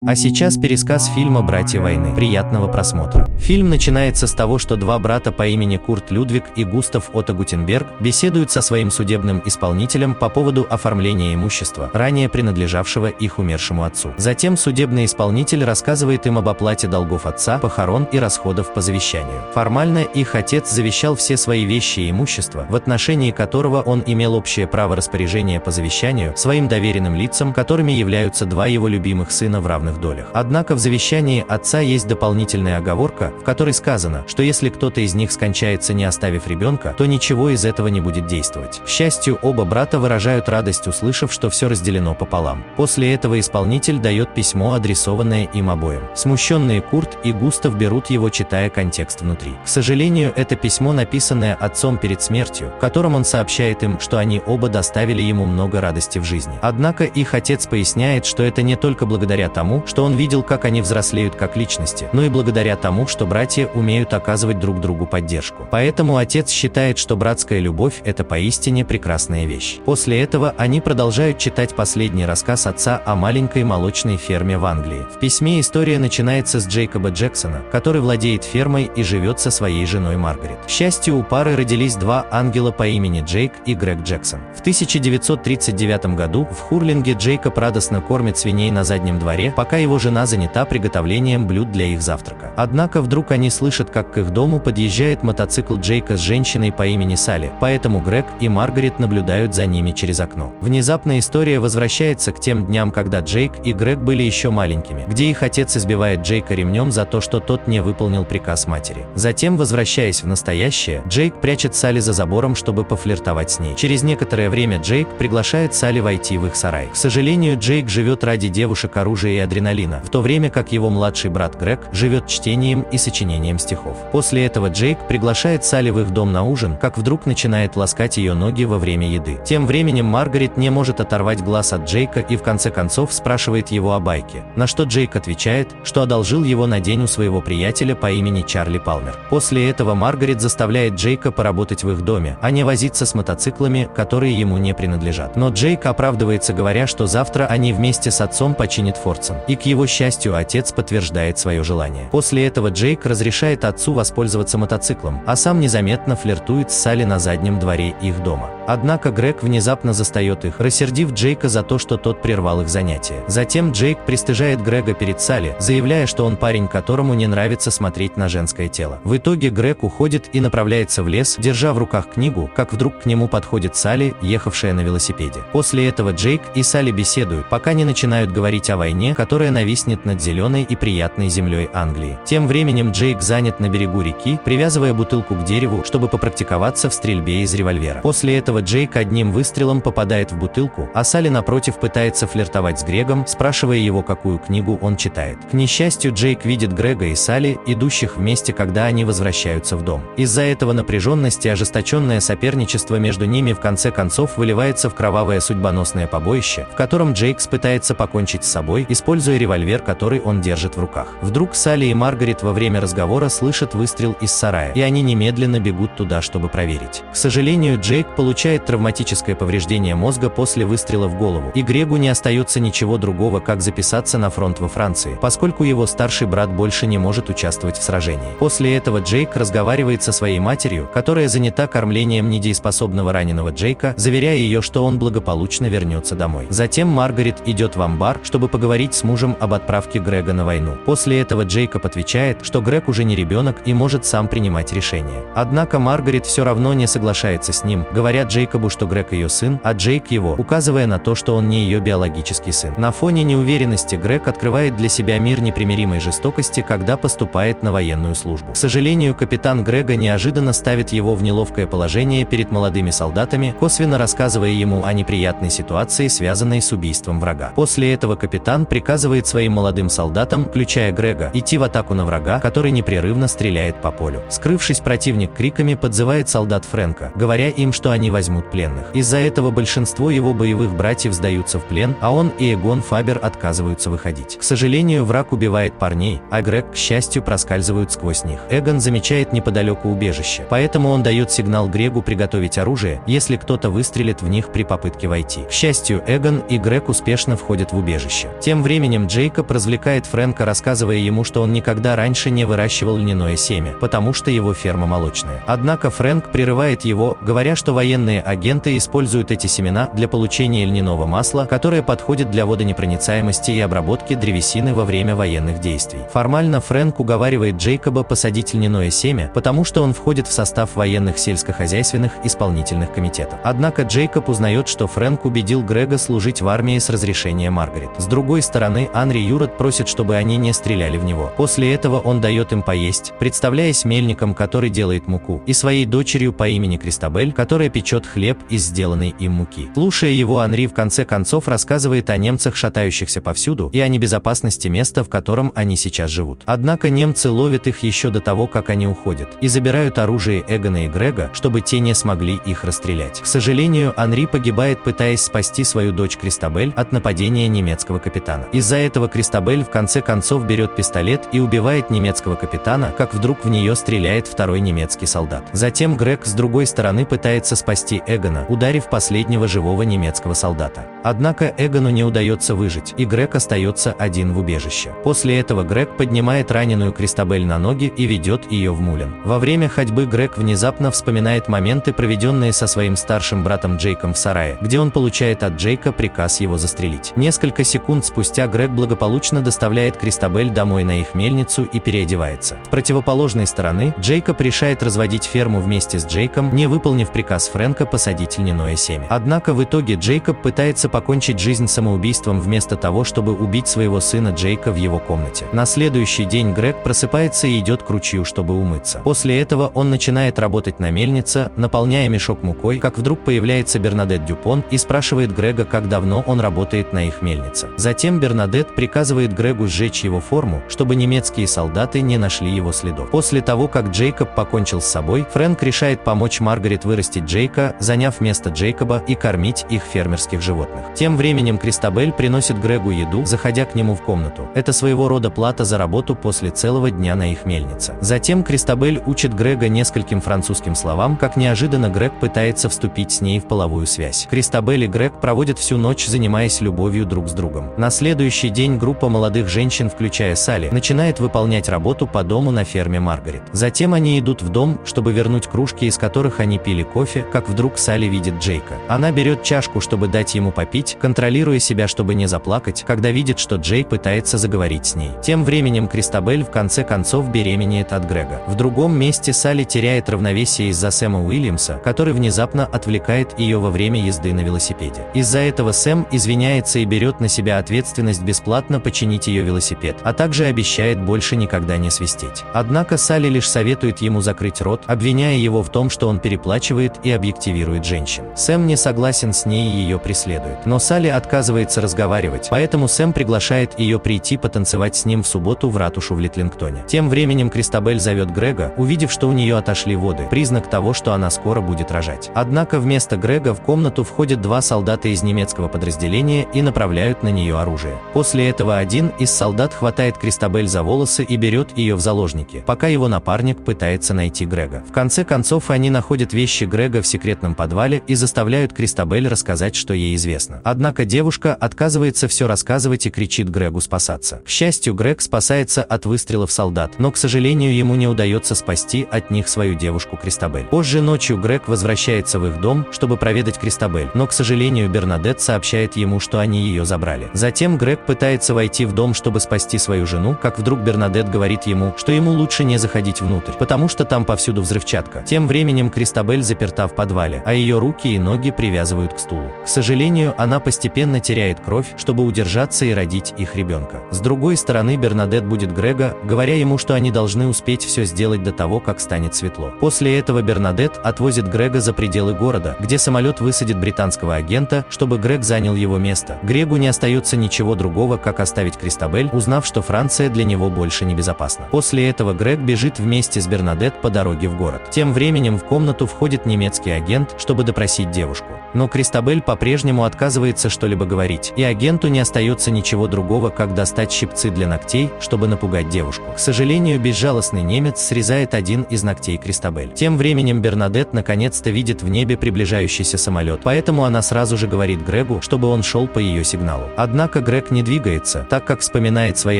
А сейчас пересказ фильма «Братья войны». Приятного просмотра. Фильм начинается с того, что два брата по имени Курт Людвиг и Густав Отто Гутенберг беседуют со своим судебным исполнителем по поводу оформления имущества, ранее принадлежавшего их умершему отцу. Затем судебный исполнитель рассказывает им об оплате долгов отца, похорон и расходов по завещанию. Формально их отец завещал все свои вещи и имущество, в отношении которого он имел общее право распоряжения по завещанию своим доверенным лицам, которыми являются два его любимых сына в равных долях. Однако в завещании отца есть дополнительная оговорка, в которой сказано, что если кто-то из них скончается, не оставив ребенка, то ничего из этого не будет действовать. К счастью, оба брата выражают радость, услышав, что все разделено пополам. После этого исполнитель дает письмо, адресованное им обоим. Смущенные Курт и Густав берут его, читая контекст внутри. К сожалению, это письмо, написанное отцом перед смертью, в котором он сообщает им, что они оба доставили ему много радости в жизни. Однако их отец поясняет, что это не только благодаря тому, что он видел, как они взрослеют как личности, но и благодаря тому, что братья умеют оказывать друг другу поддержку. Поэтому отец считает, что братская любовь – это поистине прекрасная вещь. После этого они продолжают читать последний рассказ отца о маленькой молочной ферме в Англии. В письме история начинается с Джейкоба Джексона, который владеет фермой и живет со своей женой Маргарет. К счастью, у пары родились два ангела по имени Джейк и Грег Джексон. В 1939 году в Хурлинге Джейкоб радостно кормит свиней на заднем дворе, пока его жена занята приготовлением блюд для их завтрака. Однако вдруг они слышат, как к их дому подъезжает мотоцикл Джейка с женщиной по имени Салли, поэтому Грег и Маргарет наблюдают за ними через окно. Внезапно история возвращается к тем дням, когда Джейк и Грег были еще маленькими, где их отец избивает Джейка ремнем за то, что тот не выполнил приказ матери. Затем, возвращаясь в настоящее, Джейк прячет Салли за забором, чтобы пофлиртовать с ней. Через некоторое время Джейк приглашает Салли войти в их сарай. К сожалению, Джейк живет ради девушек, оружия и адреналина, в то время как его младший брат Грег живет чтением и сочинением стихов. После этого Джейк приглашает Салли в их дом на ужин, как вдруг начинает ласкать ее ноги во время еды. Тем временем Маргарет не может оторвать глаз от Джейка и в конце концов спрашивает его о байке, на что Джейк отвечает, что одолжил его на день у своего приятеля по имени Чарли Палмер. После этого Маргарет заставляет Джейка поработать в их доме, а не возиться с мотоциклами, которые ему не принадлежат. Но Джейк оправдывается, говоря, что завтра они вместе с отцом починят Фордсон, и к его счастью отец подтверждает свое желание. После этого Джейк разрешает отцу воспользоваться мотоциклом, а сам незаметно флиртует с Салли на заднем дворе их дома. Однако Грег внезапно застает их, рассердив Джейка за то, что тот прервал их занятия. Затем Джейк пристыжает Грега перед Салли, заявляя, что он парень, которому не нравится смотреть на женское тело. В итоге Грег уходит и направляется в лес, держа в руках книгу, как вдруг к нему подходит Салли, ехавшая на велосипеде. После этого Джейк и Салли беседуют, пока не начинают говорить о войне, которая нависнет над зеленой и приятной землей Англии. Тем временем Джейк занят на берегу реки, привязывая бутылку к дереву, чтобы попрактиковаться в стрельбе из револьвера. После этого Джейк одним выстрелом попадает в бутылку, а Салли напротив пытается флиртовать с Грегом, спрашивая его, какую книгу он читает. К несчастью, Джейк видит Грега и Салли, идущих вместе, когда они возвращаются в дом. Из-за этого напряженность и ожесточенное соперничество между ними в конце концов выливается в кровавое судьбоносное побоище, в котором Джейк пытается покончить с собой, используя револьвер, который он держит в руках. Вдруг Салли и Маргарет во время разговора слышат выстрел из сарая, и они немедленно бегут туда, чтобы проверить. К сожалению, Джейк получает травматическое повреждение мозга после выстрела в голову, и Грегу не остается ничего другого, как записаться на фронт во Франции, поскольку его старший брат больше не может участвовать в сражении. После этого Джейк разговаривает со своей матерью, которая занята кормлением недееспособного раненого Джейка, заверяя ее, что он благополучно вернется домой. Затем Маргарет идет в амбар, чтобы поговорить с мужем об отправке Грега на войну. После этого Джейкоб отвечает, что Грег уже не ребенок и может сам принимать решения. Однако Маргарет все равно не соглашается с ним, говоря Джейкобу, что Грег ее сын, а Джейк его, указывая на то, что он не ее биологический сын. На фоне неуверенности Грег открывает для себя мир непримиримой жестокости, когда поступает на военную службу. К сожалению, капитан Грега неожиданно ставит его в неловкое положение перед молодыми солдатами, косвенно рассказывая ему о неприятной ситуации, связанной с убийством врага. После этого капитан приказывает своим молодым солдатам, включая Грега, идти в атаку на врага, который непрерывно стреляет по полю. Скрывшись, противник криками подзывает солдат Фрэнка, говоря им, что они возьмут пленных. Из-за этого большинство его боевых братьев сдаются в плен, а он и Эгон Фабер отказываются выходить. К сожалению, враг убивает парней, а Грег, к счастью, проскальзывают сквозь них. Эгон замечает неподалеку убежище, поэтому он дает сигнал Грегу приготовить оружие, если кто-то выстрелит в них при попытке войти. К счастью, Эгон и Грег успешно входят в убежище. Тем временем временем Джейкоб развлекает Фрэнка, рассказывая ему, что он никогда раньше не выращивал льняное семя, потому что его ферма молочная. Однако Фрэнк прерывает его, говоря, что военные агенты используют эти семена для получения льняного масла, которое подходит для водонепроницаемости и обработки древесины во время военных действий. Формально Фрэнк уговаривает Джейкоба посадить льняное семя, потому что он входит в состав военных сельскохозяйственных исполнительных комитетов. Однако Джейкоб узнает, что Фрэнк убедил Грега служить в армии с разрешения Маргарет. С другой стороны, Анри Юрат просит, чтобы они не стреляли в него. После этого он дает им поесть, представляясь мельником, который делает муку, и своей дочерью по имени Кристабель, которая печет хлеб из сделанной им муки. Слушая его, Анри в конце концов рассказывает о немцах, шатающихся повсюду, и о небезопасности места, в котором они сейчас живут. Однако немцы ловят их еще до того, как они уходят, и забирают оружие Эгона и Грега, чтобы те не смогли их расстрелять. К сожалению, Анри погибает, пытаясь спасти свою дочь Кристабель от нападения немецкого капитана. Из-за этого Кристабель в конце концов берет пистолет и убивает немецкого капитана, как вдруг в нее стреляет второй немецкий солдат. Затем Грег с другой стороны пытается спасти Эгона, ударив последнего живого немецкого солдата. Однако Эгону не удается выжить, и Грег остается один в убежище. После этого Грег поднимает раненую Кристабель на ноги и ведет ее в Мулен. Во время ходьбы Грег внезапно вспоминает моменты, проведенные со своим старшим братом Джейком в сарае, где он получает от Джейка приказ его застрелить. Несколько секунд спустя Грег благополучно доставляет Кристабель домой на их мельницу и переодевается. С противоположной стороны, Джейкоб решает разводить ферму вместе с Джейком, не выполнив приказ Фрэнка посадить льняное семя. Однако в итоге Джейкоб пытается покончить жизнь самоубийством вместо того, чтобы убить своего сына Джейка в его комнате. На следующий день Грег просыпается и идет к ручью, чтобы умыться. После этого он начинает работать на мельнице, наполняя мешок мукой, как вдруг появляется Бернадет Дюпон и спрашивает Грега, как давно он работает на их мельнице. Затем Бернадет приказывает Грегу сжечь его форму, чтобы немецкие солдаты не нашли его следов. После того, как Джейкоб покончил с собой, Фрэнк решает помочь Маргарет вырастить Джейка, заняв место Джейкоба и кормить их фермерских животных. Тем временем Кристабель приносит Грегу еду, заходя к нему в комнату. Это своего рода плата за работу после целого дня на их мельнице. Затем Кристабель учит Грега нескольким французским словам, как неожиданно Грег пытается вступить с ней в половую связь. Кристабель и Грег проводят всю ночь, занимаясь любовью друг с другом. На следующий день группа молодых женщин, включая Салли, начинает выполнять работу по дому на ферме Маргарет. Затем они идут в дом, чтобы вернуть кружки, из которых они пили кофе, как вдруг Салли видит Джейка. Она берет чашку, чтобы дать ему попить, контролируя себя, чтобы не заплакать, когда видит, что Джейк пытается заговорить с ней. Тем временем Кристабель в конце концов беременеет от Грега. В другом месте Салли теряет равновесие из-за Сэма Уильямса, который внезапно отвлекает ее во время езды на велосипеде. Из-за этого Сэм извиняется и берет на себя ответственность бесплатно починить ее велосипед, а также обещает больше никогда не свистеть. Однако Салли лишь советует ему закрыть рот, обвиняя его в том, что он переплачивает и объективирует женщин. Сэм не согласен с ней и ее преследует. Но Салли отказывается разговаривать, поэтому Сэм приглашает ее прийти потанцевать с ним в субботу в ратушу в Литлингтоне. Тем временем Кристабель зовет Грега, увидев, что у нее отошли воды, признак того, что она скоро будет рожать. Однако вместо Грега в комнату входят два солдата из немецкого подразделения и направляют на нее оружие. После этого один из солдат хватает Кристабель за волосы и берет ее в заложники, пока его напарник пытается найти Грега. В конце концов они находят вещи Грега в секретном подвале и заставляют Кристабель рассказать, что ей известно. Однако девушка отказывается все рассказывать и кричит Грегу спасаться. К счастью, Грег спасается от выстрелов солдат, но, к сожалению, ему не удается спасти от них свою девушку Кристабель. Позже ночью Грег возвращается в их дом, чтобы проведать Кристабель, но, к сожалению, Бернадет сообщает ему, что они ее забрали. Затем Грег пытается войти в дом, чтобы спасти свою жену, как вдруг Бернадет говорит ему, что ему лучше не заходить внутрь, потому что там повсюду взрывчатка. Тем временем Кристабель заперта в подвале, а ее руки и ноги привязывают к стулу. К сожалению, она постепенно теряет кровь, чтобы удержаться и родить их ребенка. С другой стороны, Бернадет будет Грега, говоря ему, что они должны успеть все сделать до того, как станет светло. После этого Бернадет отвозит Грега за пределы города, где самолет высадит британского агента, чтобы Грег занял его место. Грегу не остается ничего другого, как оставить Кристабель, узнав, что Франция для него больше не безопасна. После этого Грег бежит вместе с Бернадет по дороге в город. Тем временем в комнату входит немецкий агент, чтобы допросить девушку. Но Кристабель по-прежнему отказывается что-либо говорить, и агенту не остается ничего другого, как достать щипцы для ногтей, чтобы напугать девушку. К сожалению, безжалостный немец срезает один из ногтей Кристабель. Тем временем Бернадет наконец-то видит в небе приближающийся самолет, поэтому она сразу же говорит Грегу, чтобы он шел по ее сигналу. Однако Грег не двигается, так как вспоминает свои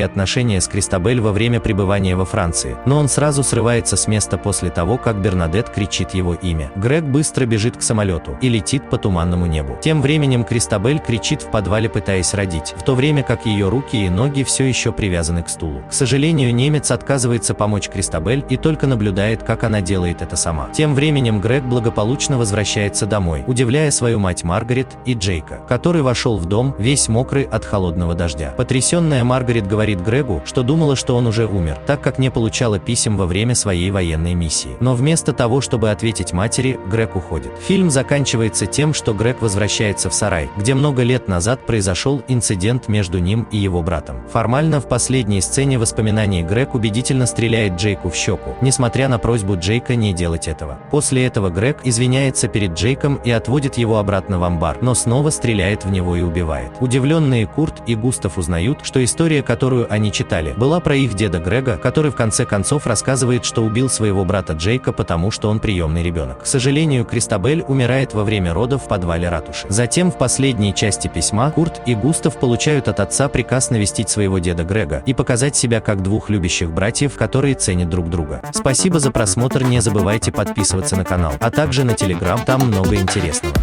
отношения с Кристабель во время пребывания во Франции, но он сразу срывается с места после того, как Бернадетт кричит его имя. Грег быстро бежит к самолету и летит по туманному небу. Тем временем Кристабель кричит в подвале, пытаясь родить, в то время как ее руки и ноги все еще привязаны к стулу. К сожалению, немец отказывается помочь Кристабель и только наблюдает, как она делает это сама. Тем временем Грег благополучно возвращается домой, удивляя свою мать Маргарет и Джейка, который вошел в дом, весь мокрый от холодного дождя. Потрясенная Маргарет говорит Грегу, что думала, что он уже умер, так как не получала писем во время своей военной миссии. Но вместо того, чтобы ответить матери, Грег уходит. Фильм заканчивается тем, что Грег возвращается в сарай, где много лет назад произошел инцидент между ним и его братом. Формально в последней сцене воспоминаний Грег убедительно стреляет Джейку в щеку, несмотря на просьбу Джейка не делать этого. После этого Грег извиняется перед Джейком и отводит его обратно в амбар, но снова стреляет в него и убивает. Удивленные Курт и Густав узнают, что история, которую они читали, была про их деда Грега, который в конце концов рассказывает, что убил своего брата Джейка, потому что он приемный ребенок. К сожалению, Кристабель умирает во время родов в подвале ратуши. Затем в последней части письма Курт и Густав получают от отца приказ навестить своего деда Грега и показать себя как двух любящих братьев, которые ценят друг друга. Спасибо за просмотр, не забывайте подписываться на канал, а также на Telegram, там много интересного.